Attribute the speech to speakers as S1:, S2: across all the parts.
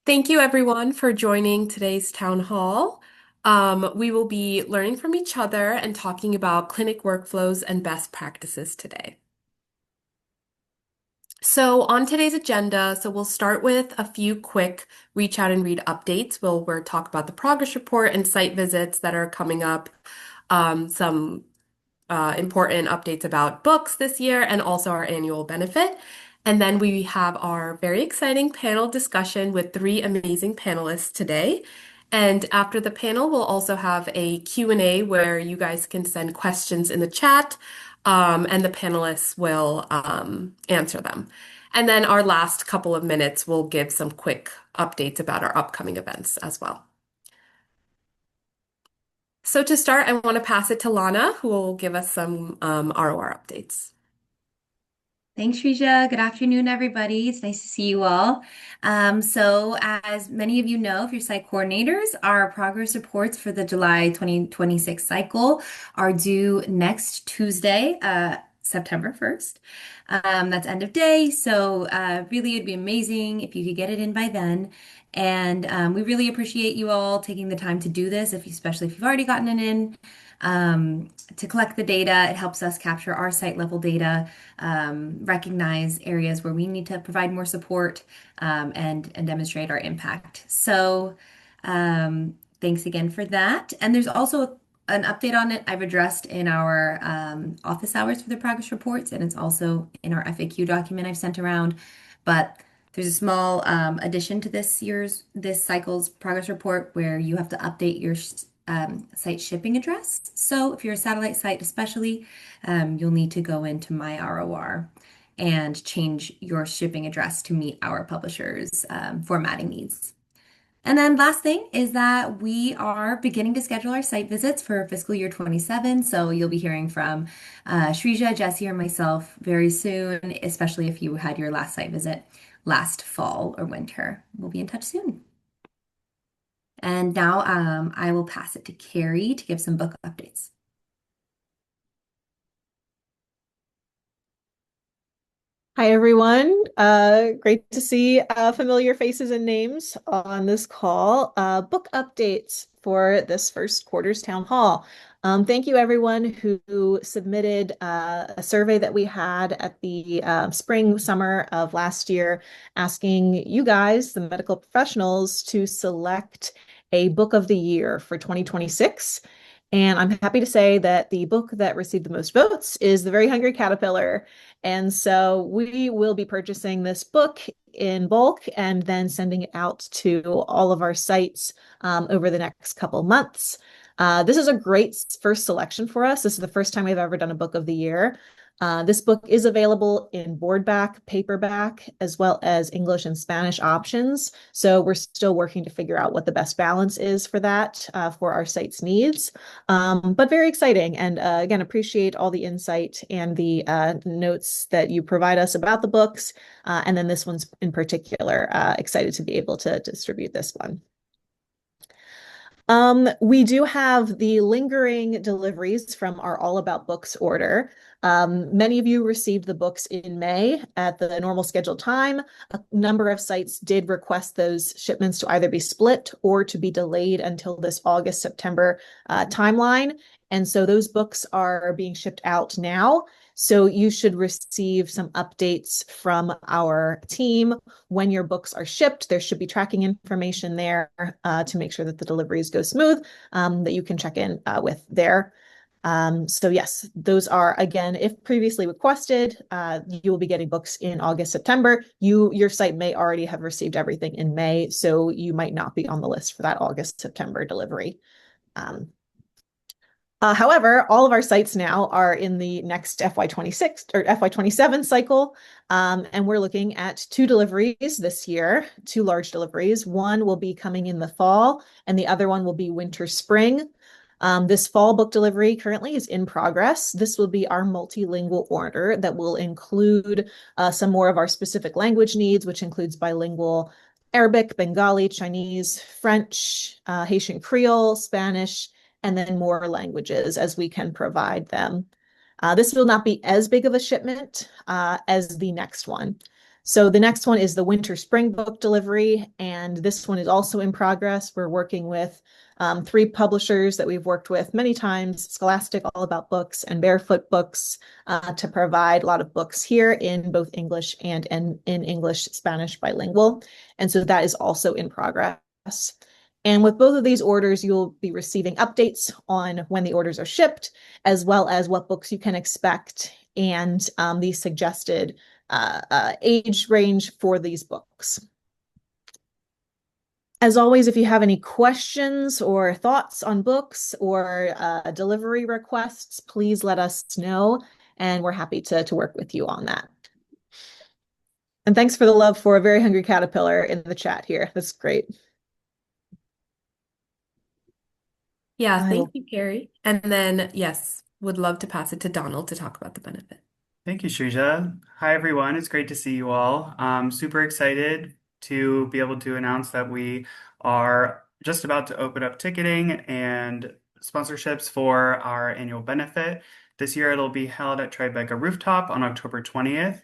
S1: Thank you, everyone, for joining today's town hall. We will be learning from each other and talking about clinic workflows and best practices today. So, on today's agenda, we'll start with a few quick reach out and read updates. We'll talk about the progress report and site visits that are coming up, some important updates about books this year, and also our annual benefit. And then we have our very exciting panel discussion with three amazing panelists today. And after the panel, we'll also have a Q&A where you guys can send questions in the chat, and the panelists will answer them. And then our last couple of minutes, we'll give some quick updates about our upcoming events as well. So to start, I want to pass it to Lana, who will give us some ROR updates.
S2: Thanks, Shrija. Good afternoon, everybody. It's nice to see you all. So, as many of you know, if you're site coordinators, our progress reports for the July 2026 cycle are due next Tuesday, September 1st. That's end of day. So, really, it'd be amazing if you could get it in by then. And we really appreciate you all taking the time to do this, especially if you've already gotten it in. To collect the data, it helps us capture our site level data, recognize areas where we need to provide more support, and demonstrate our impact. So, thanks again for that. And there's also an update on it I've addressed in our office hours for the progress reports, and it's also in our FAQ document I've sent around. But there's a small addition to this cycle's progress report where you have to update your site shipping address. So if you're a satellite site, especially, you'll need to go into My ROR and change your shipping address to meet our publishers' formatting needs. And then last thing is that we are beginning to schedule our site visits for fiscal year 27. So you'll be hearing from Shrija, Jesse, or myself very soon, especially if you had your last site visit last fall or winter. We'll be in touch soon. And now I will pass it to Carrie to give some book updates.
S3: Hi, everyone. Great to see familiar faces and names on this call. Book updates for this first quarter's town hall. Thank you, everyone who submitted a survey that we had at the spring, summer of last year, asking you guys, the medical professionals, to select a book of the year for 2026. And I'm happy to say that the book that received the most votes is The Very Hungry Caterpillar. And so we will be purchasing this book in bulk and then sending it out to all of our sites over the next couple months. This is a great first selection for us. This is the first time we've ever done a book of the year. This book is available in boardback, paperback, as well as English and Spanish options. So we're still working to figure out what the best balance is for that, for our site's needs. But very exciting. And again, appreciate all the insight and the notes that you provide us about the books. And then this one's in particular, excited to be able to distribute this one. We do have the lingering deliveries from our All About Books order. Many of you received the books in May at the normal scheduled time. A number of sites did request those shipments to either be split or to be delayed until this August, September timeline. And so those books are being shipped out now. So you should receive some updates from our team when your books are shipped. There should be tracking information there to make sure that the deliveries go smooth, that you can check in with there. So yes, those are, again, if previously requested, you will be getting books in August, September. Your site may already have received everything in May, so you might not be on the list for that August, September delivery. However, all of our sites now are in the next FY26 or FY27 cycle, and we're looking at two deliveries this year, two large deliveries. One will be coming in the fall, and the other one will be winter spring. This fall book delivery currently is in progress. This will be our multilingual order that will include some more of our specific language needs, which includes bilingual Arabic, Bengali, Chinese, French, Haitian Creole, Spanish, and then more languages as we can provide them. This will not be as big of a shipment as the next one. So the next one is the winter spring book delivery, and this one is also in progress. We're working with three publishers that we've worked with many times, Scholastic, All About Books, and Barefoot Books, to provide a lot of books here in both English and in English Spanish bilingual. And so that is also in progress. And with both of these orders, you'll be receiving updates on when the orders are shipped, as well as what books you can expect and the suggested age range for these books. As always, if you have any questions or thoughts on books or delivery requests, please let us know, and we're happy to work with you on that. And thanks for the love for a very hungry caterpillar in the chat here. That's great.
S1: Yeah, thank you, Carrie. And then, yes, would love to pass it to Donald to talk about the benefit.
S4: Thank you, Shrija. Hi, everyone. It's great to see you all. I'm super excited to be able to announce that we are just about to open up ticketing and sponsorships for our annual benefit. This year, it'll be held at Tribeca Rooftop on October 20th.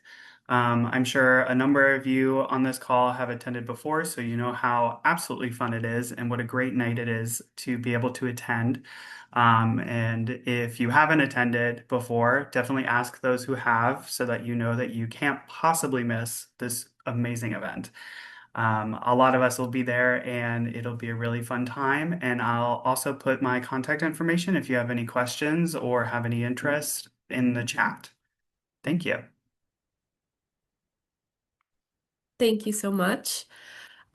S4: I'm sure a number of you on this call have attended before, so you know how absolutely fun it is and what a great night it is to be able to attend. And if you haven't attended before, definitely ask those who have so that you know that you can't possibly miss this amazing event. A lot of us will be there and it'll be a really fun time. And I'll also put my contact information if you have any questions or have any interest in the chat. Thank you.
S1: Thank you so much.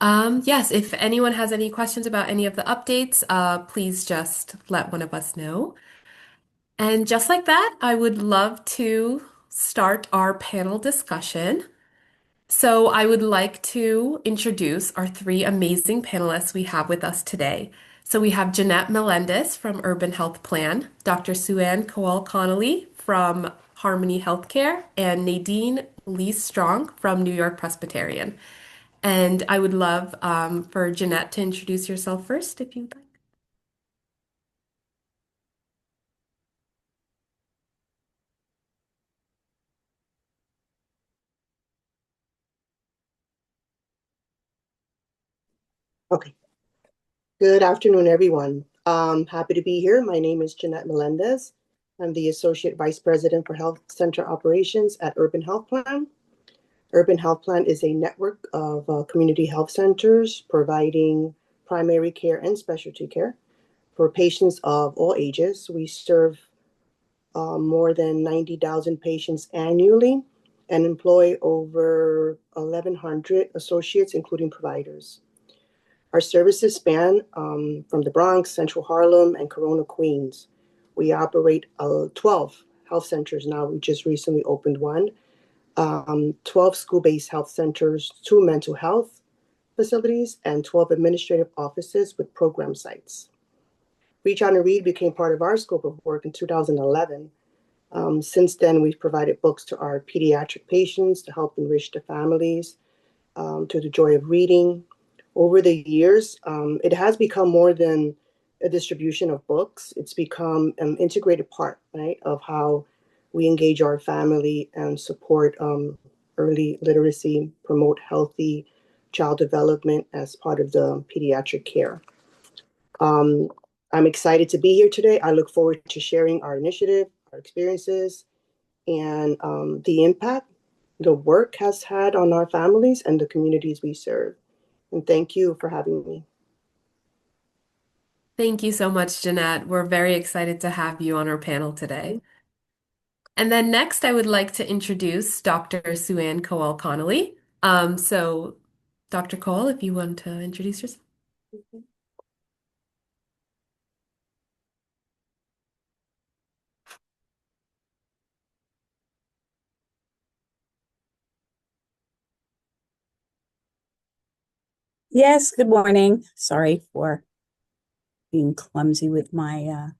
S1: Yes, if anyone has any questions about any of the updates, please just let one of us know. And just like that, I would love to start our panel discussion. So I would like to introduce our three amazing panelists we have with us today. So we have Jeanette Menendez from Urban Health Plan, Dr. Suanne Kowal-Connelly from Harmony Healthcare, and Nadine Ulysse from New York Presbyterian. And I would love for Jeanette to introduce yourself first, if you'd like.
S5: Okay. Good afternoon, everyone. Happy to be here. My name is Jeanette Menendez. I'm the Associate Vice President for Health Center Operations at Urban Health Plan. Urban Health Plan is a network of community health centers providing primary care and specialty care for patients of all ages. We serve more than 90,000 patients annually and employ over 1,100 associates, including providers. Our services span from the Bronx, Central Harlem, and Corona, Queens. We operate 12 health centers now. We just recently opened one. 12 school-based health centers, 2 mental health facilities, and 12 administrative offices with program sites. Reach Out and Read became part of our scope of work in 2011. Since then, we've provided books to our pediatric patients to help enrich their families, to the joy of reading. Over the years, it has become more than a distribution of books. It's become an integrated part, right, of how we engage our family and support early literacy, promote healthy child development as part of the pediatric care. I'm excited to be here today. I look forward to sharing our initiative, our experiences, and the impact the work has had on our families and the communities we serve. And thank you for having me.
S1: Thank you so much, Jeanette. We're very excited to have you on our panel today. And then next, I would like to introduce Dr. Suanne Kowal-Connelly. So, Dr. Cole, if you want to introduce yourself.
S6: Yes, good morning. Sorry for being clumsy with my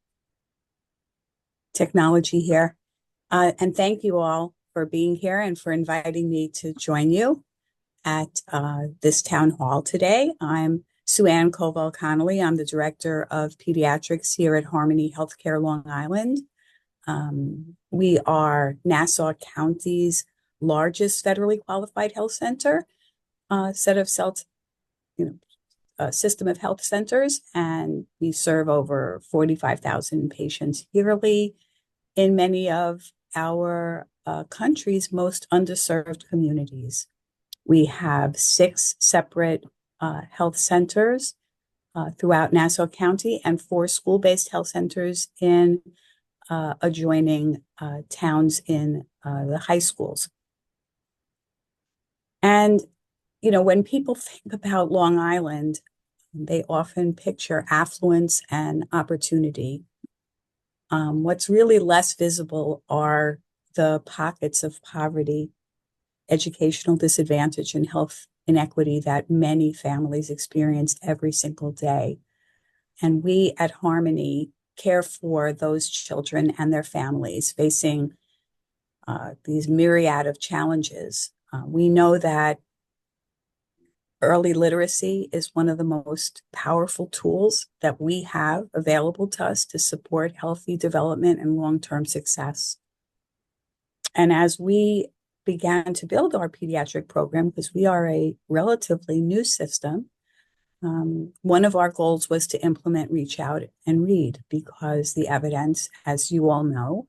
S6: technology here. And thank you all for being here and for inviting me to join you at this town hall today. I'm Suanne Kowal-Connelly. I'm the Director of Pediatrics here at Harmony Healthcare Long Island. We are Nassau County's largest federally qualified health center, system of health centers, and we serve over 45,000 patients yearly in many of our country's most underserved communities. We have 6 separate health centers throughout Nassau County and 4 school-based health centers in adjoining towns in the high schools. And, when people think about Long Island, they often picture affluence and opportunity. What's really less visible are the pockets of poverty, educational disadvantage, and health inequity that many families experience every single day. And we at Harmony care for those children and their families facing these myriad of challenges. We know that early literacy is one of the most powerful tools that we have available to us to support healthy development and long-term success. And as we began to build our pediatric program, because we are a relatively new system, one of our goals was to implement Reach Out and Read, because the evidence, as you all know,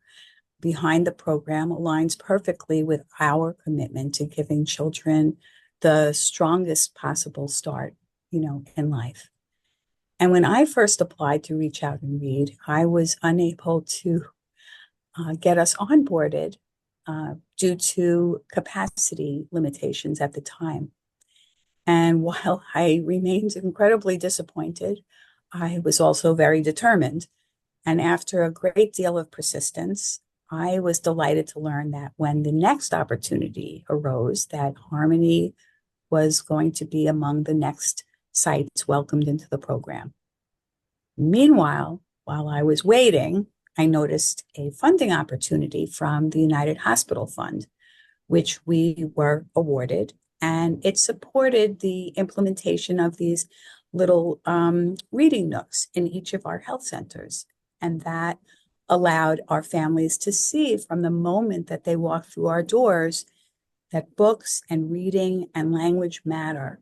S6: behind the program aligns perfectly with our commitment to giving children the strongest possible start, in life. And when I first applied to Reach Out and Read, I was unable to get us onboarded due to capacity limitations at the time. And while I remained incredibly disappointed, I was also very determined. And after a great deal of persistence, I was delighted to learn that when the next opportunity arose, that Harmony was going to be among the next sites welcomed into the program. Meanwhile, while I was waiting, I noticed a funding opportunity from the United Hospital Fund, which we were awarded, and it supported the implementation of these little reading nooks in each of our health centers. And that allowed our families to see from the moment that they walked through our doors that books and reading and language matter.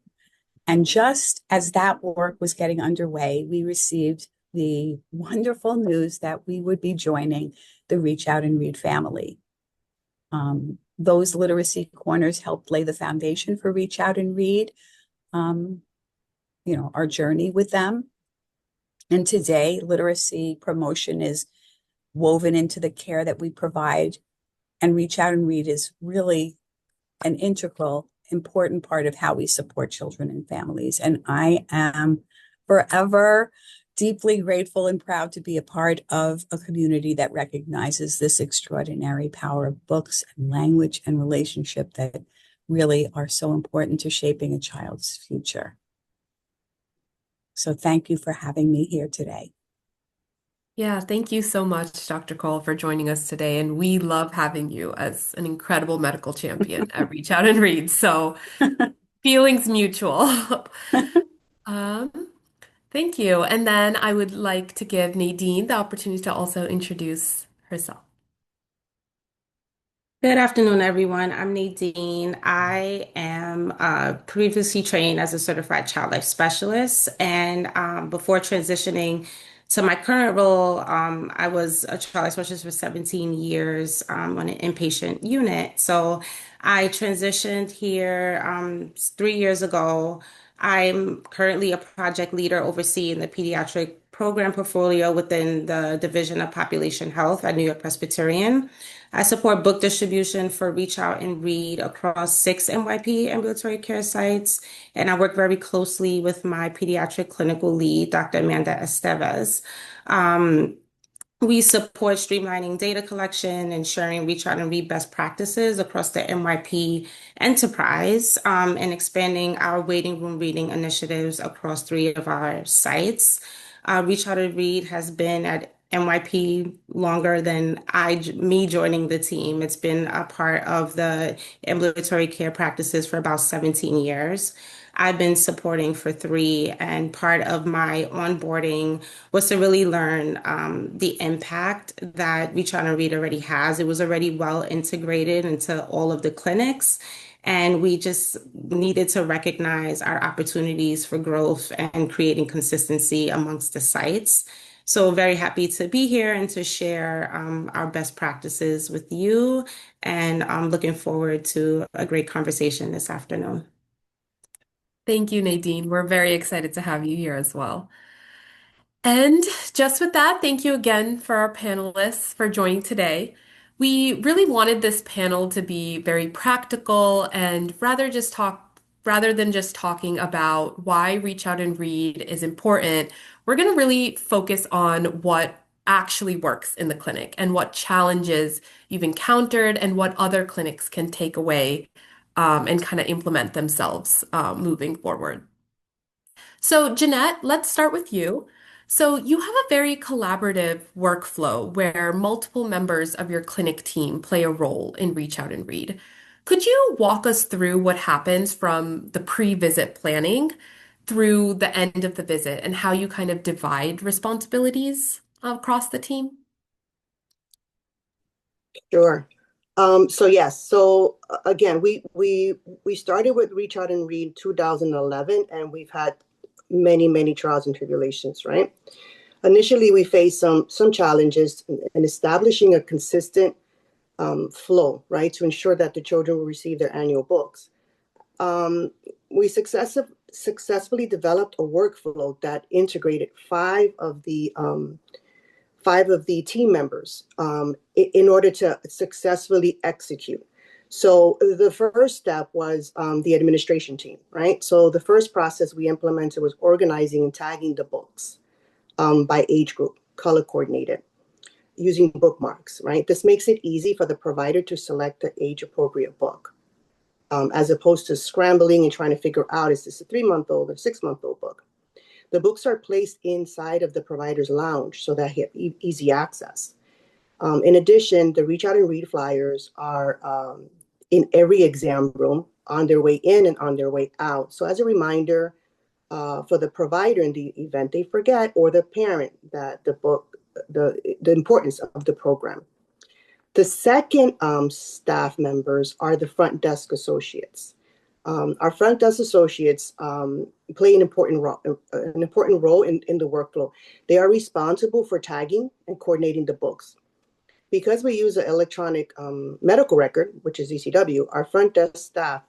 S6: And just as that work was getting underway, we received the wonderful news that we would be joining the Reach Out and Read family. Those literacy corners helped lay the foundation for Reach Out and Read, our journey with them. And today, literacy promotion is woven into the care that we provide. And Reach Out and Read is really an integral, important part of how we support children and families. And I am forever deeply grateful and proud to be a part of a community that recognizes this extraordinary power of books and language and relationship that really are so important to shaping a child's future. So thank you for having me here today.
S1: Yeah, thank you so much, Dr. Cole, for joining us today. And we love having you as an incredible medical champion at Reach Out and Read. So feelings mutual. Thank you. And then I would like to give Nadine the opportunity to also introduce herself.
S7: Good afternoon, everyone. I'm Nadine. I am previously trained as a certified child life specialist, and before transitioning to my current role, I was a child life specialist for 17 years on an inpatient unit. So I transitioned here 3 years ago. I'm currently a project leader overseeing the pediatric program portfolio within the Division of Population Health at New York Presbyterian. I support book distribution for Reach Out and Read across 6 NYP ambulatory care sites, and I work very closely with my pediatric clinical lead, Dr. Amanda Estevez. We support streamlining data collection and sharing Reach Out and Read best practices across the NYP enterprise, and expanding our waiting room reading initiatives across 3 of our sites. Reach Out and Read has been at NYP longer than me joining the team. It's been a part of the ambulatory care practices for about 17 years. I've been supporting for 3, and part of my onboarding was to really learn the impact that Reach Out and Read already has. It was already well integrated into all of the clinics, and we just needed to recognize our opportunities for growth and creating consistency amongst the sites. So very happy to be here and to share our best practices with you, and I'm looking forward to a great conversation this afternoon.
S1: Thank you, Nadine. We're very excited to have you here as well. And just with that, thank you again for our panelists for joining today. We really wanted this panel to be very practical and rather than just talking about why Reach Out and Read is important, we're going to really focus on what actually works in the clinic and what challenges you've encountered and what other clinics can take away and kind of implement themselves moving forward. So, Jeanette, let's start with you. So, you have a very collaborative workflow where multiple members of your clinic team play a role in Reach Out and Read. Could you walk us through what happens from the pre-visit planning through the end of the visit and how you kind of divide responsibilities across the team?
S5: Sure. So yes, so again, we started with Reach Out and Read 2011, and we've had many trials and tribulations, right? Initially, we faced some challenges in establishing a consistent flow, right, to ensure that the children will receive their annual books. We successfully developed a workflow that integrated five of the team members in order to successfully execute. So the first step was the administration team, right? So the first process we implemented was organizing and tagging the books by age group, color coordinated, using bookmarks, right? This makes it easy for the provider to select the age appropriate book, as opposed to scrambling and trying to figure out, is this a 3-month-old or 6-month-old book? The books are placed inside of the provider's lounge so that he have easy access. In addition, the Reach Out and Read flyers are in every exam room on their way in and on their way out. So as a reminder for the provider in the event they forget, or the parent, that the importance of the program. The second staff members are the front desk associates. Our front desk associates play an important role in the workflow. They are responsible for tagging and coordinating the books. Because we use an electronic medical record, which is ECW, our front desk staff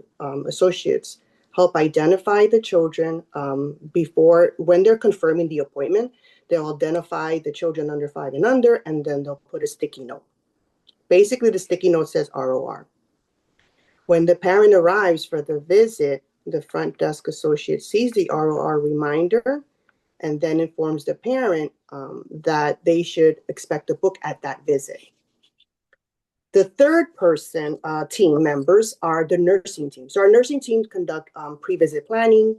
S5: associates help identify the children when they're confirming the appointment. They'll identify the children under 5 and under, and then they'll put a sticky note. Basically, the sticky note says ROR. When the parent arrives for the visit, the front desk associate sees the ROR reminder and then informs the parent that they should expect a book at that visit. The third person team members are the nursing team. So our nursing team conduct pre-visit planning.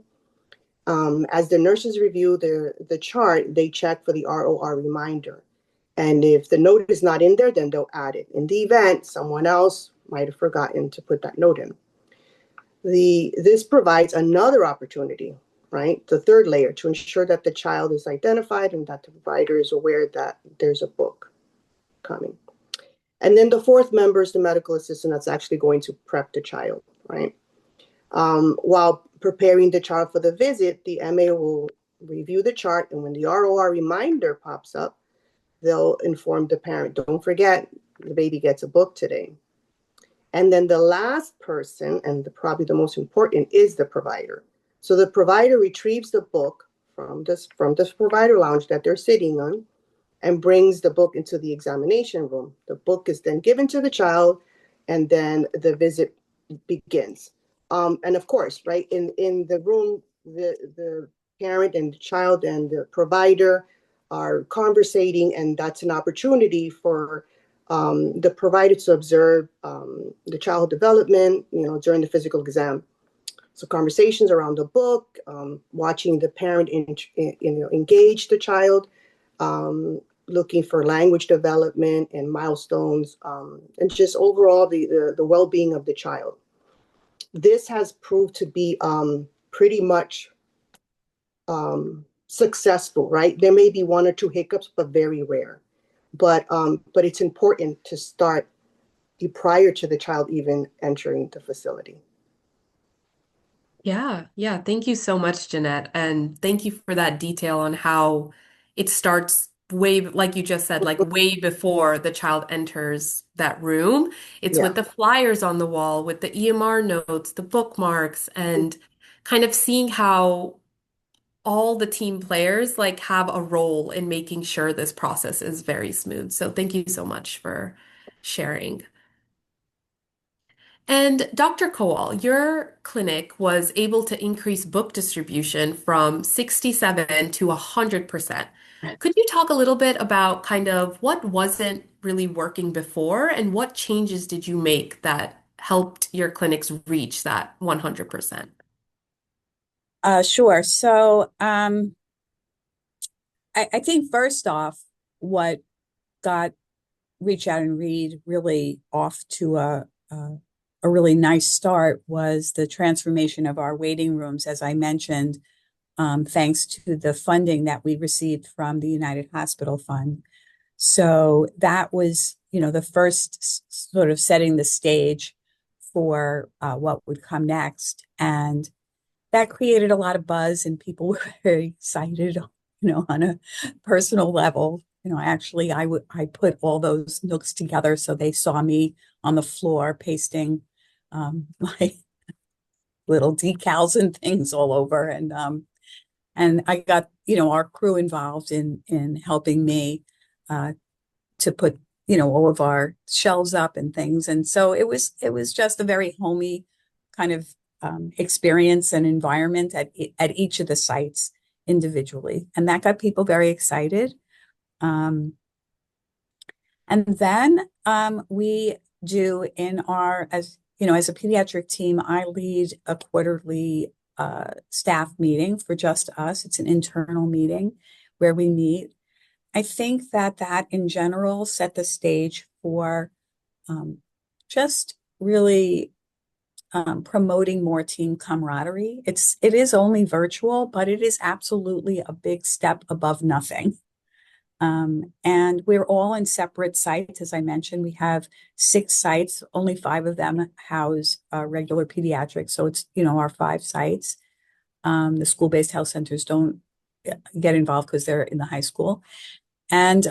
S5: As the nurses review the chart, they check for the ROR reminder. And if the note is not in there, then they'll add it. In the event someone else might have forgotten to put that note in. This provides another opportunity, right? The third layer, to ensure that the child is identified and that the provider is aware that there's a book coming. And then the fourth member is the medical assistant that's actually going to prep the child, right? While preparing the child for the visit, the MA will review the chart, and when the ROR reminder pops up, they'll inform the parent, don't forget, the baby gets a book today. And then the last person, and probably the most important, is the provider. So the provider retrieves the book from this provider lounge that they're sitting on and brings the book into the examination room. The book is then given to the child, and then the visit begins. And of course, right, in the room, the parent and the child and the provider are conversating, and that's an opportunity for the provider to observe the child development, during the physical exam. So conversations around the book, watching the parent engage the child, looking for language development and milestones, and just overall the well-being of the child. This has proved to be pretty much successful, right? There may be one or two hiccups, but very rare. But it's important to start prior to the child even entering the facility.
S1: Yeah, yeah. Thank you so much, Jeanette. And thank you for that detail on how it starts way, like you just said, like way before the child enters that room. It's
S5: Yeah.
S1: with the flyers on the wall, with the EMR notes, the bookmarks, and kind of seeing how all the team players like have a role in making sure this process is very smooth. So thank you so much for sharing. And Dr. Kowal, your clinic was able to increase book distribution from 67 to 100%. Could you talk a little bit about kind of what wasn't really working before and what changes did you make that helped your clinics reach that 100%?
S6: Sure. So I think first off, what got Reach Out and Read really off to a really nice start was the transformation of our waiting rooms, as I mentioned, thanks to the funding that we received from the United Hospital Fund. So that was, the first sort of setting the stage for what would come next. And that created a lot of buzz and people were very excited, on a personal level. Actually, I put all those nooks together so they saw me on the floor my little decals and things all over, and I got our crew involved in helping me to put all of our shelves up and things, and so it was just a very homey kind of experience and environment at each of the sites individually, and that got people very excited. And then we do as a pediatric team, I lead a quarterly staff meeting for just us. It's an internal meeting where we meet. I think that in general set the stage for just really promoting more team camaraderie. It is only virtual, but it is absolutely a big step above nothing. And we're all in separate sites. As I mentioned, we have 6 sites, only 5 of them house regular pediatrics. So it's, our 5 sites. The school-based health centers don't get involved because they're in the high school. And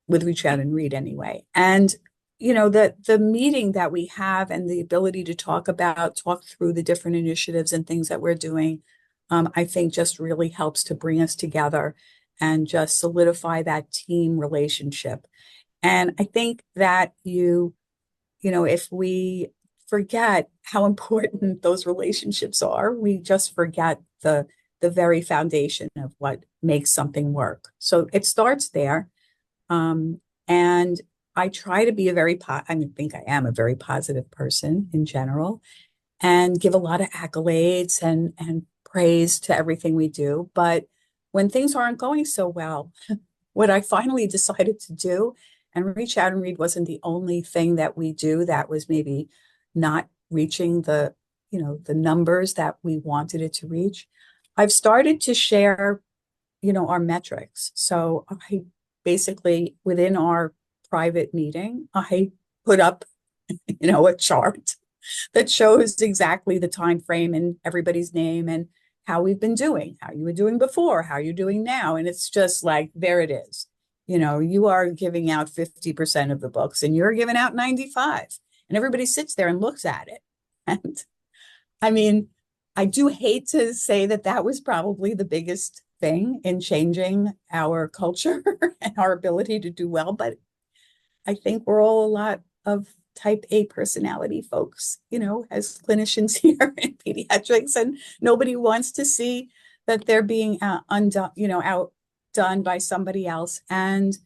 S6: with Reach Out and Read anyway. And, the meeting that we have and the ability to talk through the different initiatives and things that we're doing, I think just really helps to bring us together and just solidify that team relationship. And I think that if we forget how important those relationships are, we just forget the very foundation of what makes something work. So it starts there. And I try to be I think I am a very positive person in general and give a lot of accolades and praise to everything we do. But when things aren't going so well, what I finally decided to do, and Reach Out and Read wasn't the only thing that we do that was maybe not reaching the numbers that we wanted it to reach. I've started to share, our metrics. So I basically, within our private meeting, I put up, a chart that shows exactly the time frame and everybody's name and how we've been doing, how you were doing before, how you're doing now. And it's just like, there it is. You are giving out 50% of the books and you're giving out 95. And everybody sits there and looks at it. And I mean, I do hate to say that was probably the biggest thing in changing our culture and our ability to do well. But I think we're all a lot of type A personality folks, as clinicians here in pediatrics, and nobody wants to see that they're being undone, outdone by somebody else. And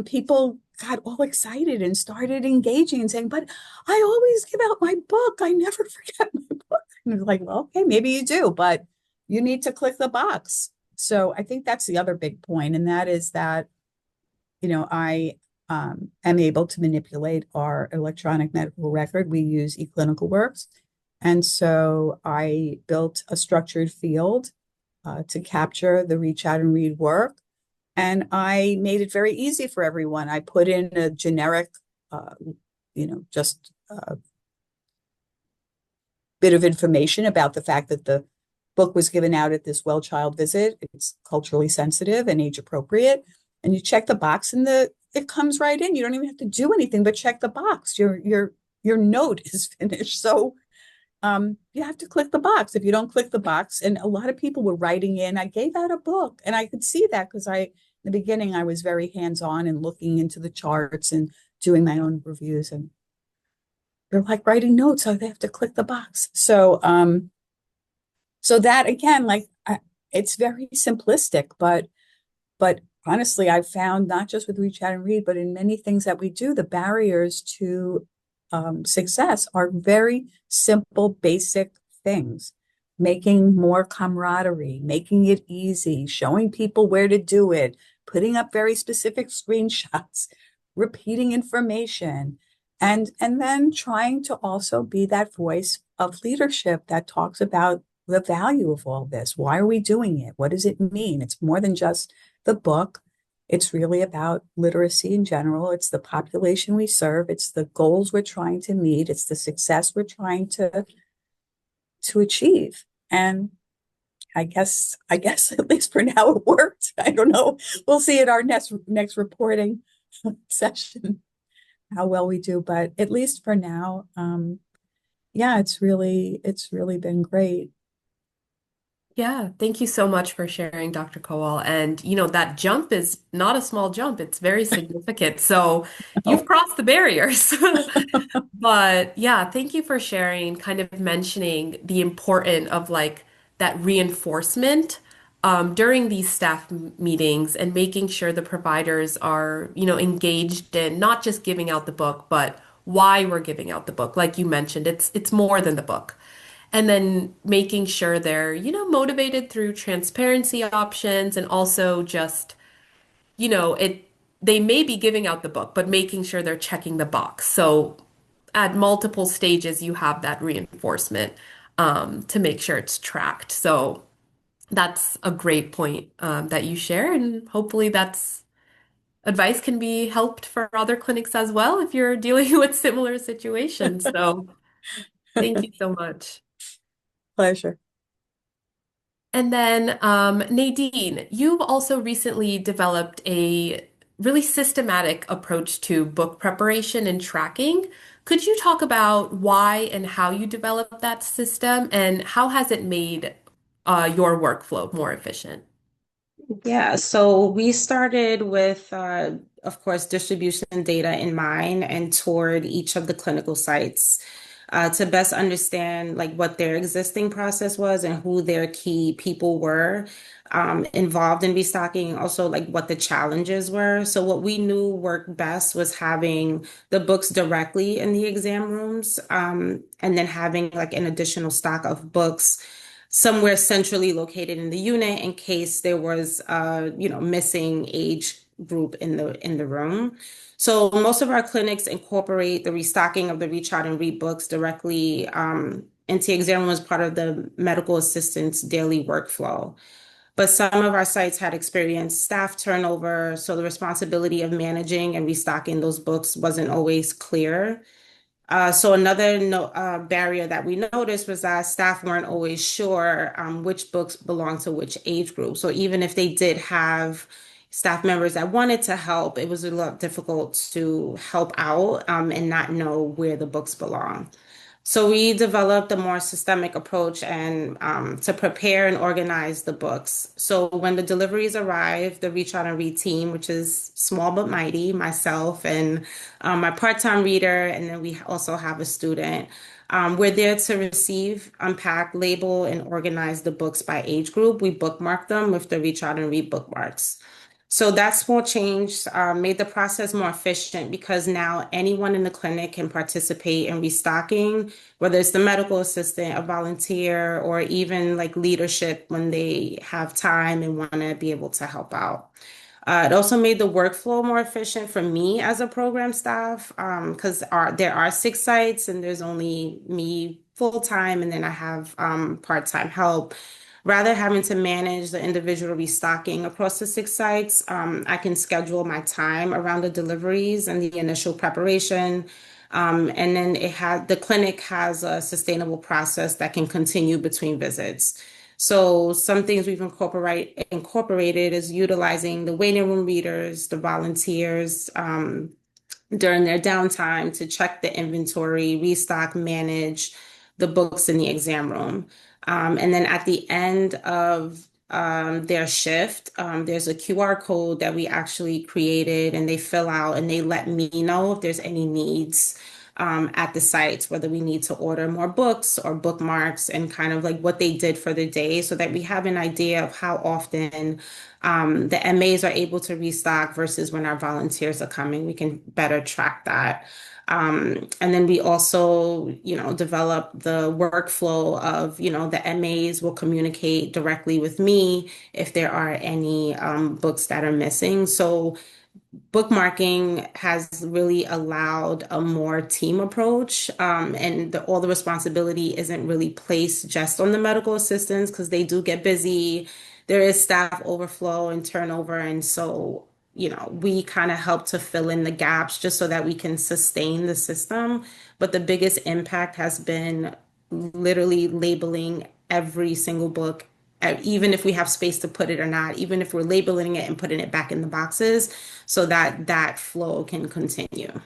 S6: people got all excited and started engaging and saying, but I always give out my book. I never forget my book. And it's like, well, okay, maybe you do, but you need to click the box. So I think that's the other big point. And that is that, I am able to manipulate our electronic medical record. We use eClinicalWorks. And so I built a structured field to capture the reach out and read work. And I made it very easy for everyone. I put in a generic, just a bit of information about the fact that the book was given out at this well child visit. It's culturally sensitive and age appropriate. And you check the box and it comes right in. You don't even have to do anything but check the box. Your note is finished. So you have to click the box. If you don't click the box, and a lot of people were writing in, I gave out a book, and I could see that because in the beginning, I was very hands-on and looking into the charts and doing my own reviews, and they're like writing notes, so they have to click the box. So that again, it's very simplistic, but honestly, I've found not just with Reach Out and Read, but in many things that we do, the barriers to success are very simple, basic things. Making more camaraderie, making it easy, showing people where to do it, putting up very specific screenshots, repeating information, and then trying to also be that voice of leadership that talks about the value of all this. Why are we doing it? What does it mean? It's more than just the book. It's really about literacy in general. It's the population we serve. It's the goals we're trying to meet. It's the success we're trying to achieve. And I guess at least for now it worked. I don't know. We'll see at our next reporting session how well we do. But at least for now, yeah, it's really been great.
S1: Yeah, thank you so much for sharing, Dr. Kowal. And that jump is not a small jump, it's very significant. So you've crossed the barriers. But yeah, thank you for sharing, kind of mentioning the importance of like that reinforcement during these staff meetings and making sure the providers are, engaged in not just giving out the book, but why we're giving out the book. Like you mentioned, it's more than the book. And then making sure they're, motivated through transparency options and also just, they may be giving out the book, but making sure they're checking the box. So at multiple stages, you have that reinforcement to make sure it's tracked. So that's a great point that you share. And hopefully that's advice can be helped for other clinics as well if you're dealing with similar situations. So thank you so much.
S6: Pleasure.
S1: And then, Nadine, you've also recently developed a really systematic approach to book preparation and tracking. Could you talk about why and how you developed that system and how has it made your workflow more efficient?
S7: Yeah, so we started with, of course, distribution data in mind and toured each of the clinical sites to best understand like what their existing process was and who their key people were involved in restocking, also like what the challenges were. So what we knew worked best was having the books directly in the exam rooms, and then having like an additional stock of books somewhere centrally located in the unit in case there was missing age group in the room. So most of our clinics incorporate the restocking of the Reach Out and Read books directly into exam room as part of the medical assistant's daily workflow. But some of our sites had experienced staff turnover, so the responsibility of managing and restocking those books wasn't always clear. So another barrier that we noticed was that staff weren't always sure which books belong to which age group. So even if they did have staff members that wanted to help, it was a lot difficult to help out and not know where the books belong. So we developed a more systemic approach and to prepare and organize the books. So when the deliveries arrive, the Reach Out and Read team, which is small but mighty, myself and my part-time reader, and then we also have a student. We're there to receive, unpack, label, and organize the books by age group. We bookmark them with the Reach Out and Read bookmarks. So that small change made the process more efficient because now anyone in the clinic can participate in restocking, whether it's the medical assistant, a volunteer, or even like leadership when they have time and want to be able to help out. It also made the workflow more efficient for me as a program staff because there are 6 sites and there's only me full-time, and then I have part-time help. Rather having to manage the individual restocking across the 6 sites, I can schedule my time around the deliveries and the initial preparation. And then the clinic has a sustainable process that can continue between visits. So some things we've incorporated is utilizing the waiting room readers, the volunteers, during their downtime to check the inventory, restock, manage the books in the exam room. And then at the end of their shift, there's a QR code that we actually created, and they fill out and they let me know if there's any needs at the sites, whether we need to order more books or bookmarks, and kind of like what they did for the day, so that we have an idea of how often the MAs are able to restock versus when our volunteers are coming. We can better track that. And then we also, develop the workflow of, the MAs will communicate directly with me if there are any books that are missing. So bookmarking has really allowed a more team approach, and all the responsibility isn't really placed just on the medical assistants, because they do get busy. There is staff overflow and turnover, and so we kind of help to fill in the gaps just so that we can sustain the system. But the biggest impact has been literally labeling every single book, even if we have space to put it or not, even if we're labeling it and putting it back in the boxes, so that that flow can continue.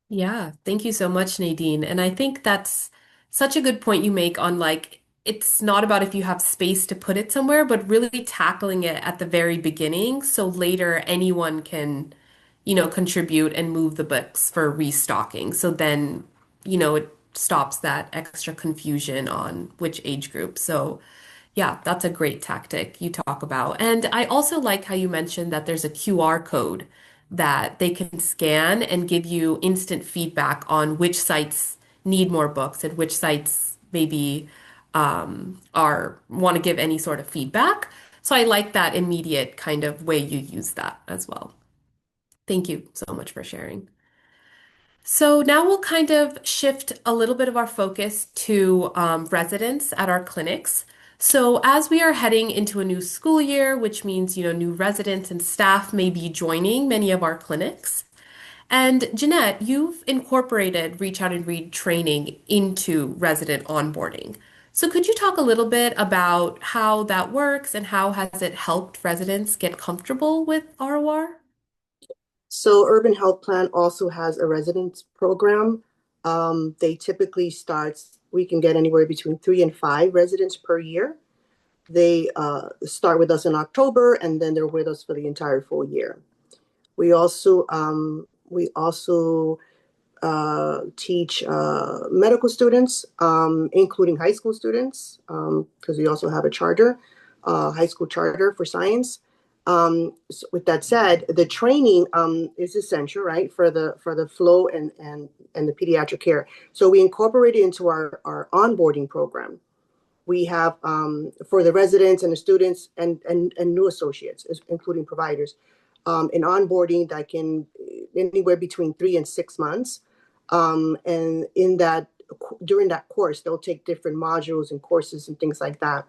S1: Yeah, thank you so much, Nadine. And I think that's such a good point you make on like, it's not about if you have space to put it somewhere, but really tackling it at the very beginning so later anyone can, contribute and move the books for restocking. So then, it stops that extra confusion on which age group. So yeah, that's a great tactic you talk about. And I also like how you mentioned that there's a QR code that they can scan and give you instant feedback on which sites need more books and which sites maybe are want to give any sort of feedback. So I like that immediate kind of way you use that as well. Thank you so much for sharing. So now we'll kind of shift a little bit of our focus to residents at our clinics. So as we are heading into a new school year, which means, new residents and staff may be joining many of our clinics. And Jeanette, you've incorporated Reach Out and Read training into resident onboarding. So could you talk a little bit about how that works and how has it helped residents get comfortable with ROR?
S5: So Urban Health Plan also has a residence program. They typically we can get anywhere between 3 and 5 residents per year. They start with us in October, and then they're with us for the entire full year. We also teach medical students, including high school students, because we also have a charter, high school charter for science. So with that said, the training is essential, right, for the flow and the pediatric care. So we incorporate it into our onboarding program. We have for the residents and the students and new associates, including providers, an onboarding that can anywhere between 3 and 6 months. And during that course, they'll take different modules and courses and things like that.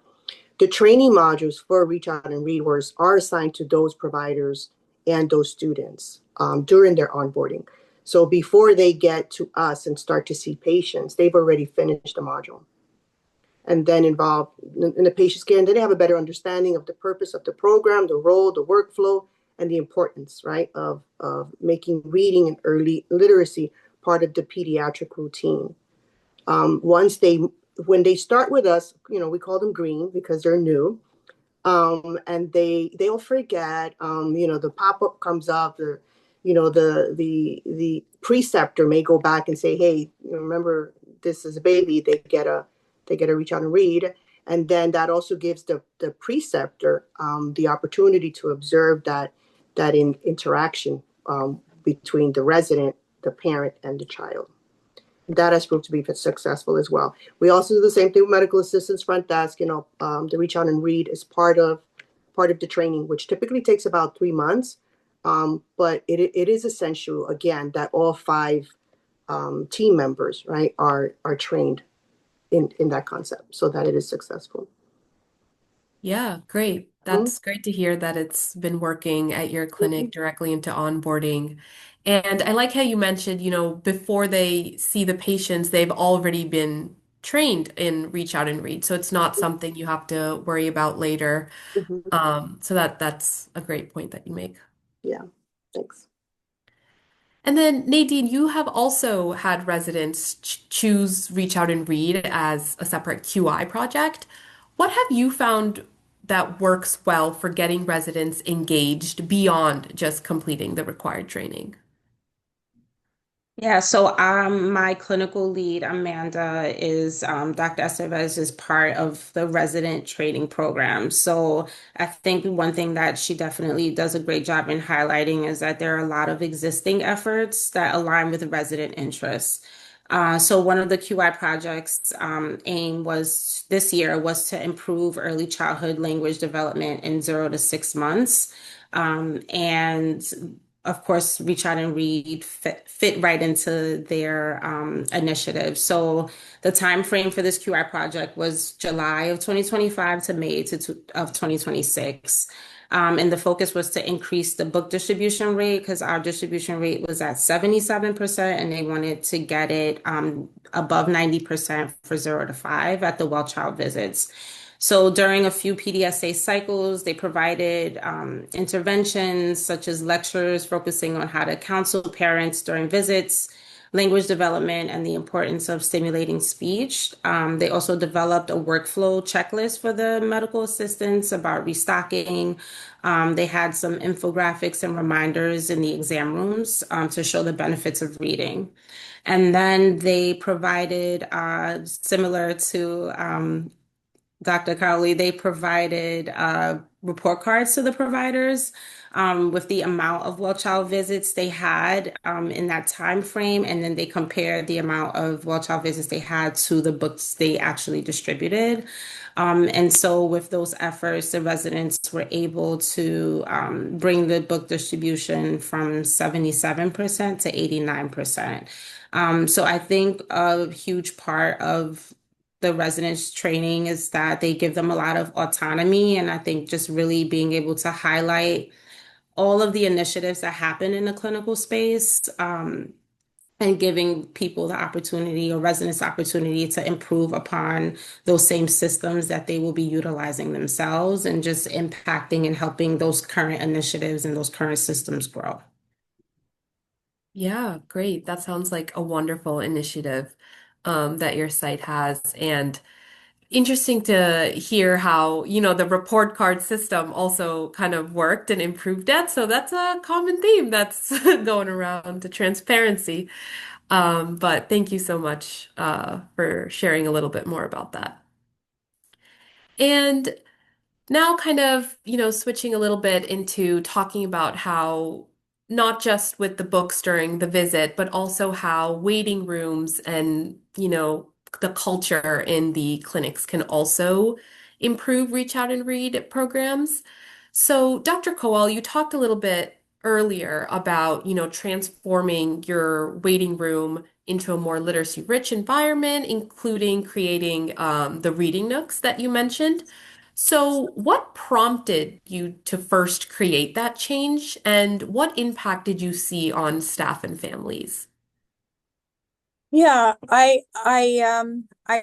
S5: The training modules for Reach Out and Read are assigned to those providers and those students during their onboarding. So before they get to us and start to see patients, they've already finished the module. And then involved in the patient care, and then they have a better understanding of the purpose of the program, the role, the workflow, and the importance, right, of making reading and early literacy part of the pediatric routine. When they start with us, we call them green because they're new, and they'll forget. The pop-up comes up. The preceptor may go back and say, "Hey, remember this is a baby. They get a Reach Out and Read," and then that also gives the preceptor the opportunity to observe that interaction between the resident, the parent, and the child. That has proved to be successful as well. We also do the same thing with medical assistants, front desk. The Reach Out and Read is part of the training, which typically takes about 3 months. But it is essential, again, that all 5 team members, right, are trained in that concept so that it is successful.
S1: Yeah, great.
S5: Mhm.
S1: That's great to hear that it's been working at your clinic directly into onboarding. And I like how you mentioned, before they see the patients, they've already been trained in reach out and read. So it's not something you have to worry about later.
S5: Mhm.
S1: So that's a great point that you make.
S5: Yeah, thanks.
S1: And then Nadine, you have also had residents choose Reach Out and Read as a separate QI project. What have you found that works well for getting residents engaged beyond just completing the required training?
S7: Yeah, so my clinical lead, Amanda, is Dr. Estevez is part of the resident training program. So I think one thing that she definitely does a great job in highlighting is that there are a lot of existing efforts that align with resident interests. So one of the QI projects aim was this year was to improve early childhood language development in 0 to 6 months. And of course, Reach Out and Read fit right into their initiative. So the time frame for this QI project was July of 2025 to May of 2026. And the focus was to increase the book distribution rate because our distribution rate was at 77%, and they wanted to get it above 90% for 0 to 5 at the well child visits. So during a few PDSA cycles, they provided interventions such as lectures focusing on how to counsel parents during visits, language development, and the importance of stimulating speech. They also developed a workflow checklist for the medical assistants about restocking. They had some infographics and reminders in the exam rooms to show the benefits of reading. And then they provided, similar to Dr. Cowley, they provided report cards to the providers with the amount of well child visits they had in that time frame, and then they compared the amount of well child visits they had to the books they actually distributed. And so, with those efforts, the residents were able to bring the book distribution from 77% to 89%. So, I think a huge part of the residents training is that they give them a lot of autonomy. And I think just really being able to highlight all of the initiatives that happen in the clinical space, and giving people the opportunity or residents the opportunity to improve upon those same systems that they will be utilizing themselves and just impacting and helping those current initiatives and those current systems grow.
S1: Yeah, great. That sounds like a wonderful initiative that your site has. And interesting to hear how, the report card system also kind of worked and improved that. So that's a common theme that's going around to transparency. But thank you so much for sharing a little bit more about that. And now, kind of, switching a little bit into talking about how not just with the books during the visit, but also how waiting rooms and, the culture in the clinics can also improve Reach Out and Read programs. So, Dr. Kowal, you talked a little bit earlier about, transforming your waiting room into a more literacy-rich environment, including creating the reading nooks that you mentioned. So, what prompted you to first create that change, and what impact did you see on staff and families?
S6: Yeah, I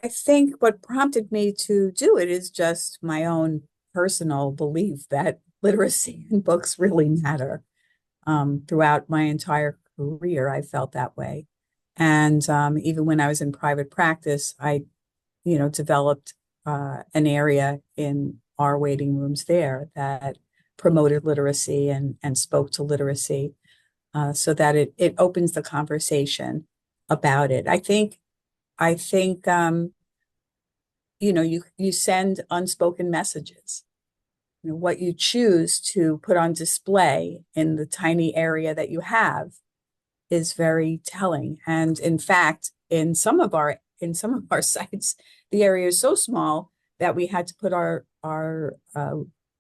S6: think what prompted me to do it is just my own personal belief that literacy and books really matter. Throughout my entire career, I felt that way. And even when I was in private practice, I, developed an area in our waiting rooms there that promoted literacy and spoke to literacy, so that it opens the conversation about it. I think you send unspoken messages. What you choose to put on display in the tiny area that you have is very telling. And in fact, in some of our sites, the area is so small that we had to put our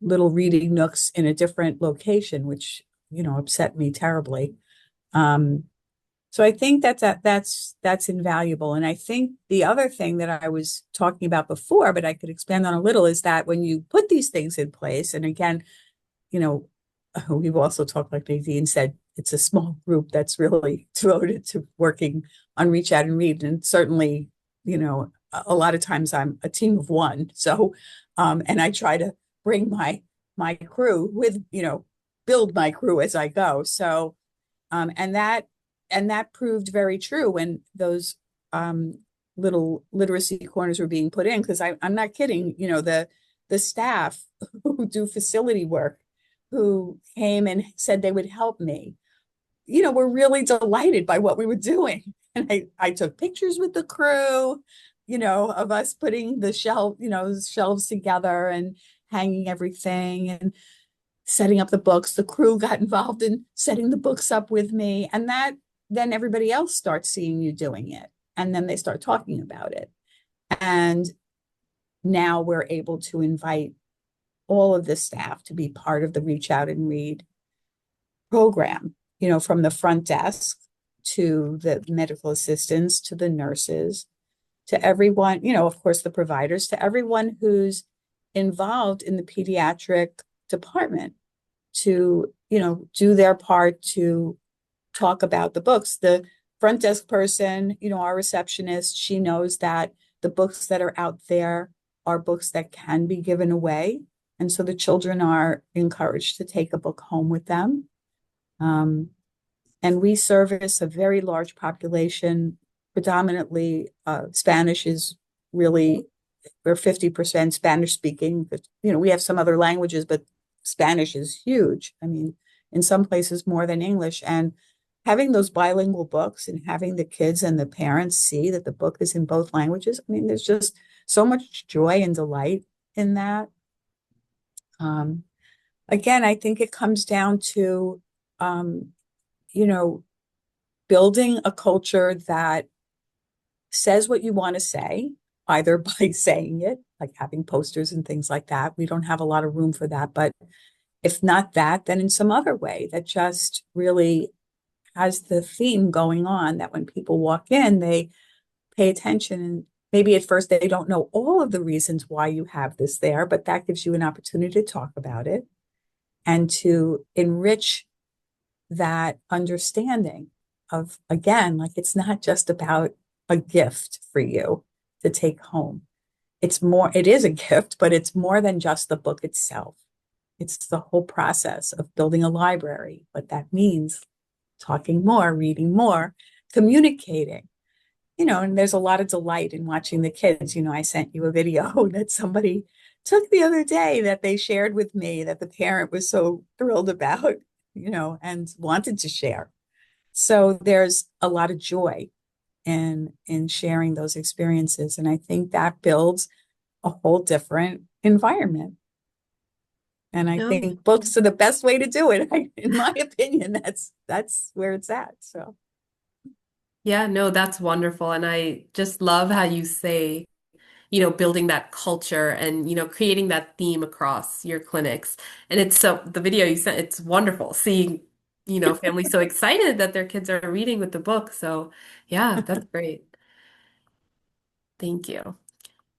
S6: little reading nooks in a different location, which upset me terribly. Um, So I think that's invaluable. And I think the other thing that I was talking about before, but I could expand on a little, is that when you put these things in place, and again, you know, we've also talked, like Nadine said, it's a small group that's really devoted to working on Reach Out and Read. And certainly, a lot of times I'm a team of one. So, and I try to bring my crew with, build my crew as I go. So, and that proved very true when those little literacy corners were being put in. Because I'm not kidding, the staff who do facility work, who came and said they would help me, were really delighted by what we were doing. And I took pictures with the crew, of us putting the shelves together and hanging everything and setting up the books. The crew got involved in setting the books up with me. And that then everybody else starts seeing you doing it. And then they start talking about it. And now we're able to invite all of the staff to be part of the Reach Out and Read program, from the front desk to the medical assistants to the nurses to everyone, of course, the providers, to everyone who's involved in the pediatric department to, do their part to talk about the books. The front desk person, our receptionist, she knows that the books that are out there are books that can be given away. And so the children are encouraged to take a book home with them. And we service a very large population, predominantly Spanish is really, we're 50% Spanish speaking, but we have some other languages, but Spanish is huge. I mean, in some places more than English. And having those bilingual books and having the kids and the parents see that the book is in both languages, I mean, there's just so much joy and delight in that. Again, I think it comes down to, building a culture that says what you want to say, either by saying it, like having posters and things like that. We don't have a lot of room for that. But if not that, then in some other way that just really has the theme going on, that when people walk in, they pay attention. And maybe at first they don't know all of the reasons why you have this there, but that gives you an opportunity to talk about it and to enrich that understanding of, again, like it's not just about a gift for you to take home. It is a gift, but it's more than just the book itself. It's the whole process of building a library, what that means, talking more, reading more, communicating, and there's a lot of delight in watching the kids. I sent you a video that somebody took the other day that they shared with me that the parent was so thrilled about, and wanted to share. So there's a lot of joy in sharing those experiences. And I think that builds a whole different environment. And I think books are the best way to do it. In my opinion, that's where it's at. So
S1: Yeah, no, that's wonderful. And I just love how you say, building that culture and, creating that theme across your clinics. And the video you sent, it's wonderful seeing, families so excited that their kids are reading with the book. So yeah, that's great. Thank you.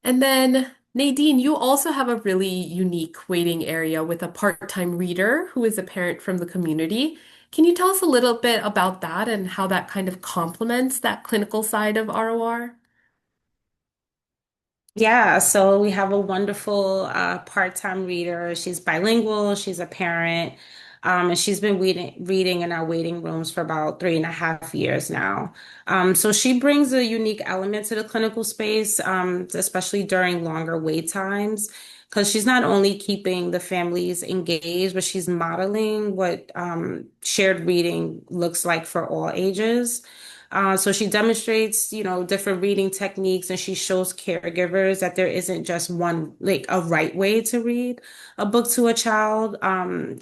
S1: And then Nadine, you also have a really unique waiting area with a part-time reader who is a parent from the community. Can you tell us a little bit about that and how that kind of complements that clinical side of ROR?
S7: Yeah, so we have a wonderful part-time reader. She's bilingual, she's a parent, and she's been reading in our waiting rooms for about 3.5 years now. So she brings a unique element to the clinical space, especially during longer wait times, because she's not only keeping the families engaged, but she's modeling what shared reading looks like for all ages. So she demonstrates, different reading techniques, and she shows caregivers that there isn't just one, like a right way to read a book to a child.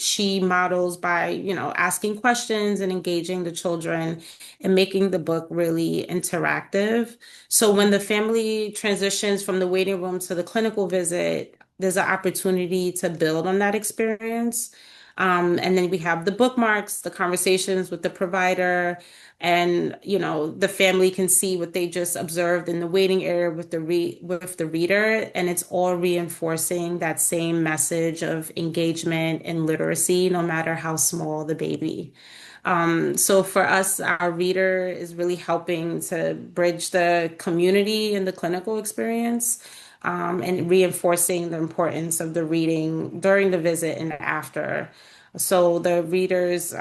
S7: She models by, asking questions and engaging the children and making the book really interactive. So when the family transitions from the waiting room to the clinical visit, there's an opportunity to build on that experience. And then we have the bookmarks, the conversations with the provider, and the family can see what they just observed in the waiting area with the reader, and it's all reinforcing that same message of engagement and literacy, no matter how small the baby. So for us, our reader is really helping to bridge the community and the clinical experience, and reinforcing the importance of the reading during the visit and after. So the readers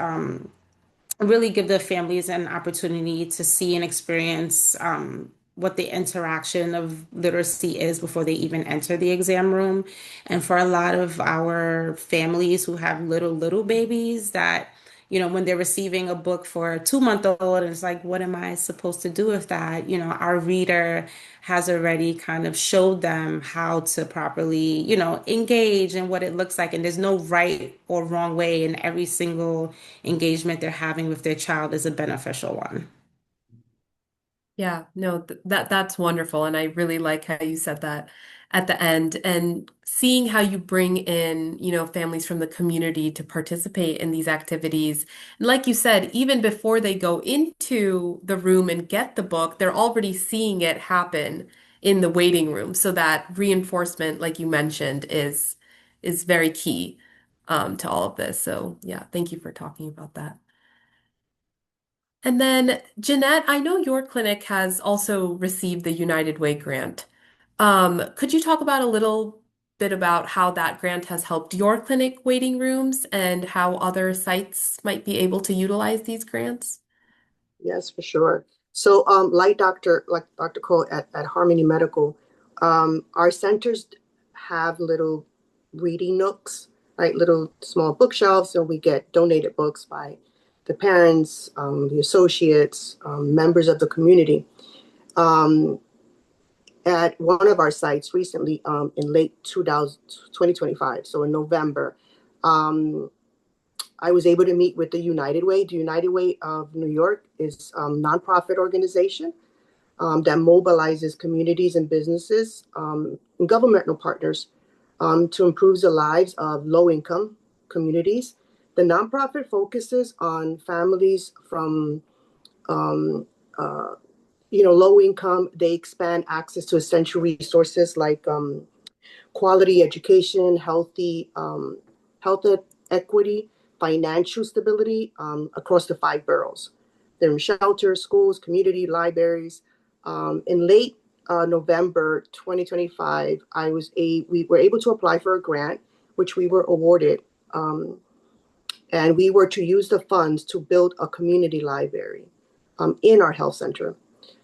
S7: really give the families an opportunity to see and experience what the interaction of literacy is before they even enter the exam room. And for a lot of our families who have little babies that, when they're receiving a book for a 2-month old, and it's like, what am I supposed to do with that? Our reader has already kind of showed them how to properly, engage and what it looks like. And there's no right or wrong way, and every single engagement they're having with their child is a beneficial one.
S1: Yeah, no, that's wonderful. And I really like how you said that at the end and seeing how you bring in, families from the community to participate in these activities. And like you said, even before they go into the room and get the book, they're already seeing it happen in the waiting room. So that reinforcement, like you mentioned, is very key to all of this. So yeah, thank you for talking about that. And then, Jeanette, I know your clinic has also received the United Way grant. Could you talk about a little bit about how that grant has helped your clinic waiting rooms and how other sites might be able to utilize these grants?
S5: Yes, for sure. So, like Dr. Cole at Harmony Medical, our centers have little reading nooks, right? Little small bookshelves, and we get donated books by the parents, the associates, members of the community. At one of our sites recently, in late 2025, so in November, um, I was able to meet with the United Way. The United Way of New York is a nonprofit organization that mobilizes communities and businesses and governmental partners to improve the lives of low-income communities. The nonprofit focuses on families from low income. They expand access to essential resources like quality education, health equity, financial stability across the 5 boroughs. They're in shelters, schools, community libraries. In late November 2025, we were able to apply for a grant, which we were awarded, and we were to use the funds to build a community library in our health center.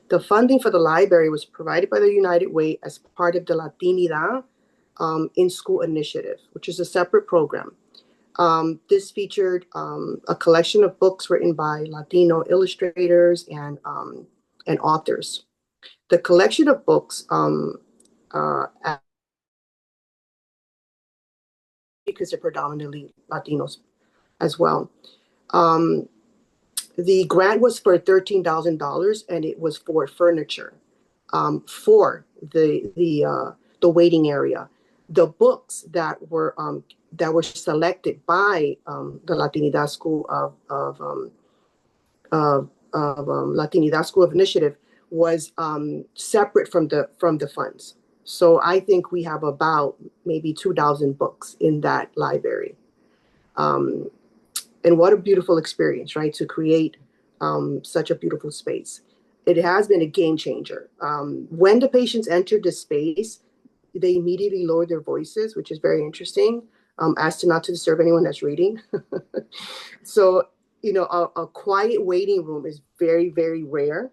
S5: The funding for the library was provided by the United Way as part of the Latinidad in School Initiative, which is a separate program. This featured a collection of books written by Latino illustrators and authors. The collection of books, because they're predominantly Latinos as well. The grant was for $13,000, and it was for furniture for the waiting area. The books that were selected by the Latinidad School Latinidad School of Initiative was separate from the funds. So I think we have about maybe 2,000 books in that library. And what a beautiful experience, right? To create such a beautiful space. It has been a game changer. When the patients entered the space, they immediately lowered their voices, which is very interesting, as to not to disturb anyone that's reading. So, a quiet waiting room is very, very rare.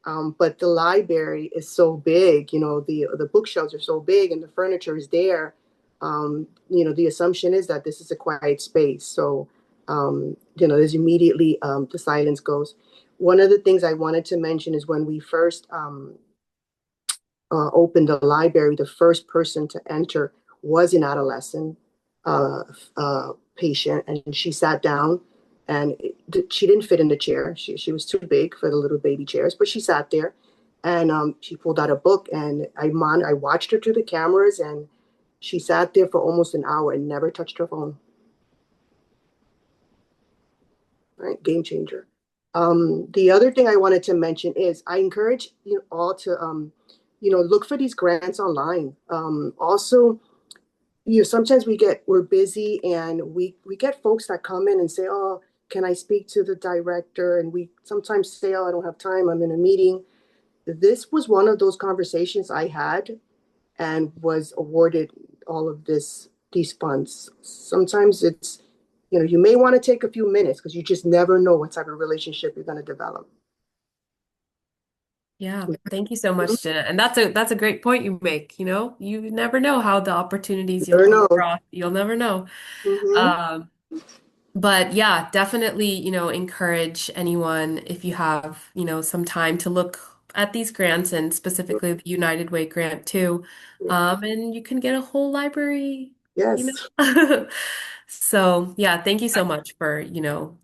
S5: But the library is so big, the bookshelves are so big and the furniture is there. The assumption is that this is a quiet space. So, there's immediately the silence goes. One of the things I wanted to mention is when we first opened the library, the first person to enter was an adolescent patient, and she sat down, and she didn't fit in the chair. She was too big for the little baby chairs, but she sat there, and she pulled out a book, and I watched her through the cameras, and she sat there for almost an hour and never touched her phone. right? Game changer. The other thing I wanted to mention is I encourage you all to, look for these grants online. Also, sometimes we're busy and we get folks that come in and say, oh, can I speak to the director? And we sometimes say, oh, I don't have time, I'm in a meeting. This was one of those conversations I had and was awarded all of these funds. Sometimes it's, you may want to take a few minutes because you just never know what type of relationship you're going to develop.
S1: Yeah, thank you so much, Jenna. And that's a great point you make. You never know how the opportunities you'll
S5: Never
S1: come
S5: know.
S1: across. You'll never know.
S5: Mm-hmm.
S1: Um, but yeah, definitely, encourage anyone if you have, some time to look at these grants and specifically the United Way grant too. And you can get a whole library, you
S5: Yes.
S1: know. So yeah, thank you so much for,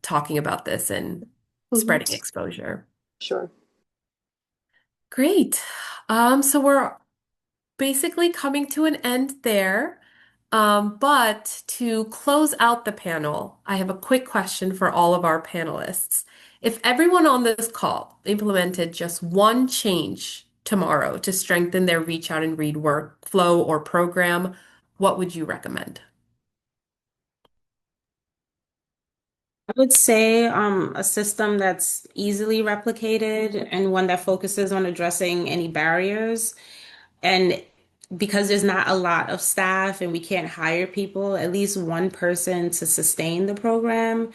S1: talking about this and
S5: Mm-hmm.
S1: spreading exposure.
S5: Sure.
S1: Great. So we're basically coming to an end there. But to close out the panel, I have a quick question for all of our panelists. If everyone on this call implemented just one change tomorrow to strengthen their Reach Out and Read workflow or program, what would you recommend?
S7: I would say a system that's easily replicated and one that focuses on addressing any barriers. And because there's not a lot of staff and we can't hire people, at least one person to sustain the program,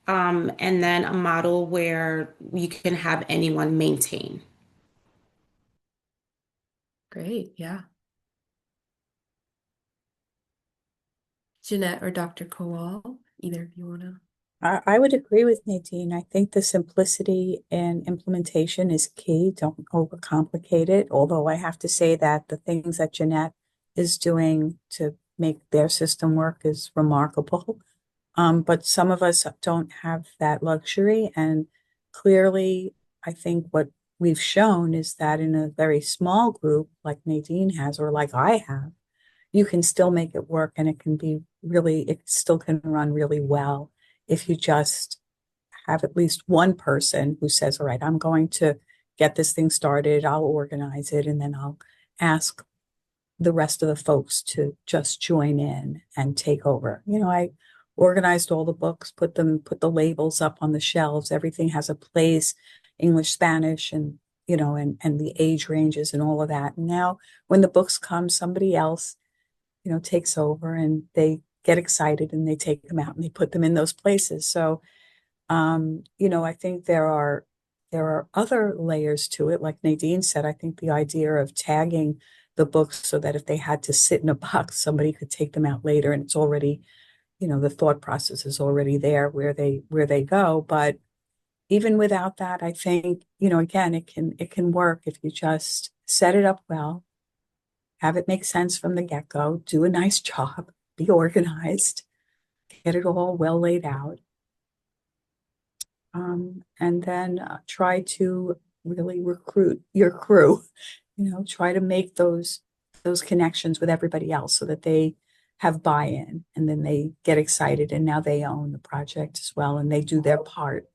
S7: and then a model where you can have anyone maintain.
S1: Great, yeah. Jeanette or Dr. Kowal, either of you want to?
S6: I would agree with Nadine. I think the simplicity in implementation is key. Don't overcomplicate it. Although I have to say that the things that Jeanette is doing to make their system work is remarkable. But some of us don't have that luxury. And clearly, I think what we've shown is that in a very small group, like Nadine has, or like I have, you can still make it work and it still can run really well if you just have at least one person who says, all right, I'm going to get this thing started, I'll organize it, and then I'll ask the rest of the folks to just join in and take over. I organized all the books, put the labels up on the shelves. Everything has a place, English, Spanish, and and the age ranges and all of that. And now when the books come, somebody else, takes over and they get excited and they take them out and they put them in those places. So I think there are other layers to it. Like Nadine said, I think the idea of tagging the books so that if they had to sit in a box, somebody could take them out later and it's already, the thought process is already there where they go. But even without that, I think, again, it can work if you just set it up well, have it make sense from the get-go, do a nice job, be organized, get it all well laid out. And then try to really recruit your crew, try to make those connections with everybody else so that they have buy-in and then they get excited and now they own the project as well and they do their part,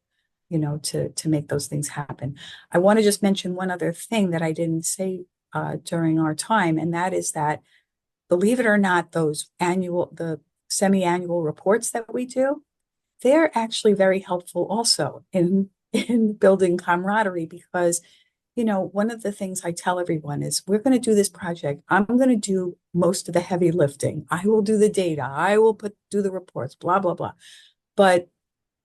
S6: to make those things happen. I want to just mention one other thing that I didn't say during our time, and that is that, believe it or not, the semi-annual reports that we do, they're actually very helpful also in building camaraderie because, one of the things I tell everyone is we're going to do this project. I'm going to do most of the heavy lifting. I will do the data. I will do the reports, blah, blah, blah. But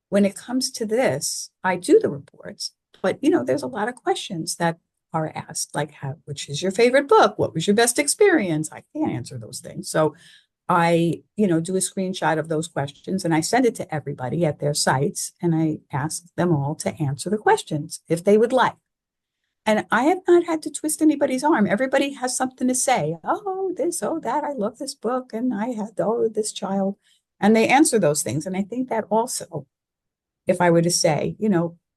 S6: when it comes to this, I do the reports, but there's a lot of questions that are asked, like which is your favorite book? What was your best experience? I can't answer those things. So I, do a screenshot of those questions and I send it to everybody at their sites and I ask them all to answer the questions if they would like. And I have not had to twist anybody's arm. Everybody has something to say. Oh, this, oh, that. I love this book. And I had, oh, this child. And they answer those things. And I think that also, if I were to say,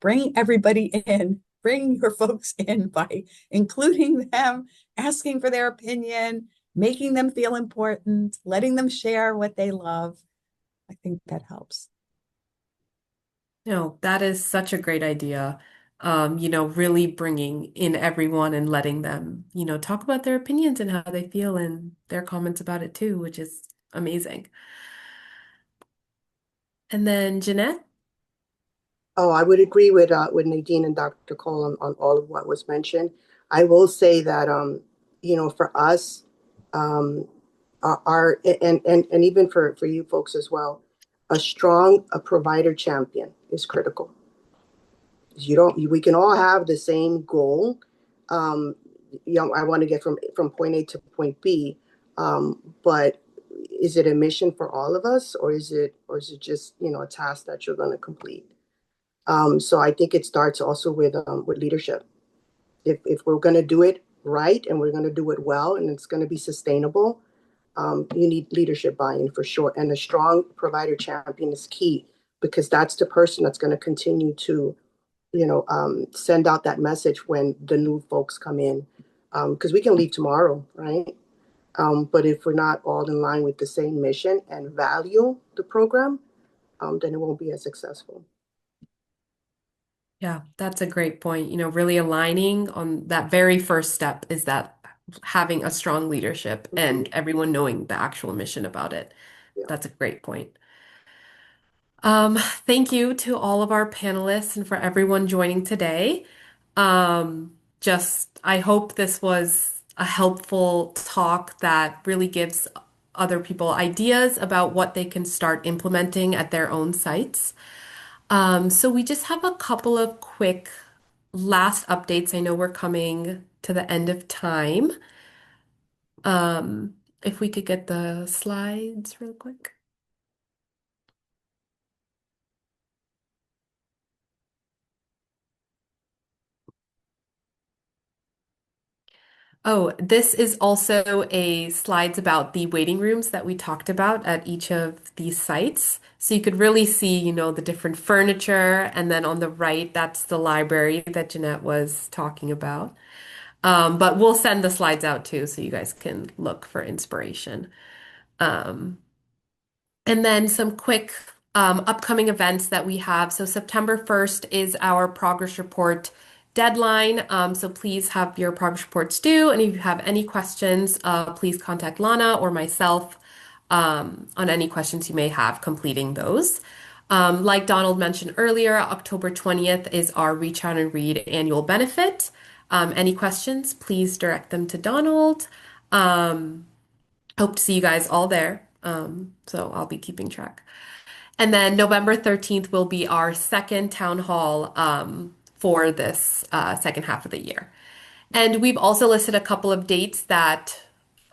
S6: bring everybody in, bring your folks in by including them, asking for their opinion, making them feel important, letting them share what they love. I think that helps.
S1: No, that is such a great idea. Really bringing in everyone and letting them, talk about their opinions and how they feel and their comments about it too, which is amazing. And then Jeanette?
S5: Oh, I would agree with Nadine and Dr. Cole on all of what was mentioned. I will say that for us, um, our and even for you folks as well, a provider champion is critical. You don't we can all have the same goal. Um, I want to get from point A to point B, but is it a mission for all of us, or is it just a task that you're going to complete? So I think it starts also with leadership. If we're going to do it right and we're going to do it well and it's going to be sustainable, you need leadership buy-in for sure. And a strong provider champion is key because that's the person that's going to continue to send out that message when the new folks come in. Because we can leave tomorrow, right? But if we're not all in line with the same mission and value the program, then it won't be as successful.
S1: Yeah, that's a great point. Really aligning on that very first step is that having a strong leadership
S5: Mhm.
S1: and everyone knowing the actual mission about it.
S5: Yeah.
S1: That's a great point. Thank you to all of our panelists and for everyone joining today. I hope this was a helpful talk that really gives other people ideas about what they can start implementing at their own sites. So we just have a couple of quick last updates. I know we're coming to the end of time. If we could get the slides real quick. Oh, this is also a slides about the waiting rooms that we talked about at each of these sites. So you could really see, the different furniture, and then on the right, that's the library that Jeanette was talking about. But we'll send the slides out too, so you guys can look for inspiration. Um, and then some quick upcoming events that we have. So September 1st is our progress report deadline. So please have your progress reports due. And if you have any questions, please contact Lana or myself on any questions you may have completing those. Like Donald mentioned earlier, October 20th is our Reach Out and Read annual benefit. Any questions, please direct them to Donald. Hope to see you guys all there. So I'll be keeping track. And then November 13th will be our second town hall for this second half of the year. And we've also listed a couple of dates that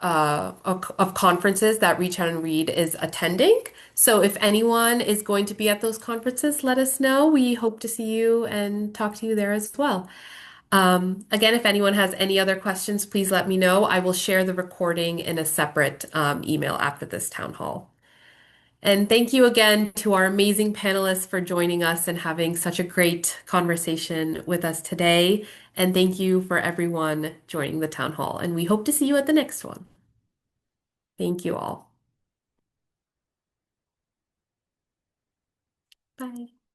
S1: of conferences that Reach Out and Read is attending. So if anyone is going to be at those conferences, let us know. We hope to see you and talk to you there as well. Again, if anyone has any other questions, please let me know. I will share the recording in a separate email after this town hall. And thank you again to our amazing panelists for joining us and having such a great conversation with us today. And thank you for everyone joining the town hall. And we hope to see you at the next one. Thank you all. Bye.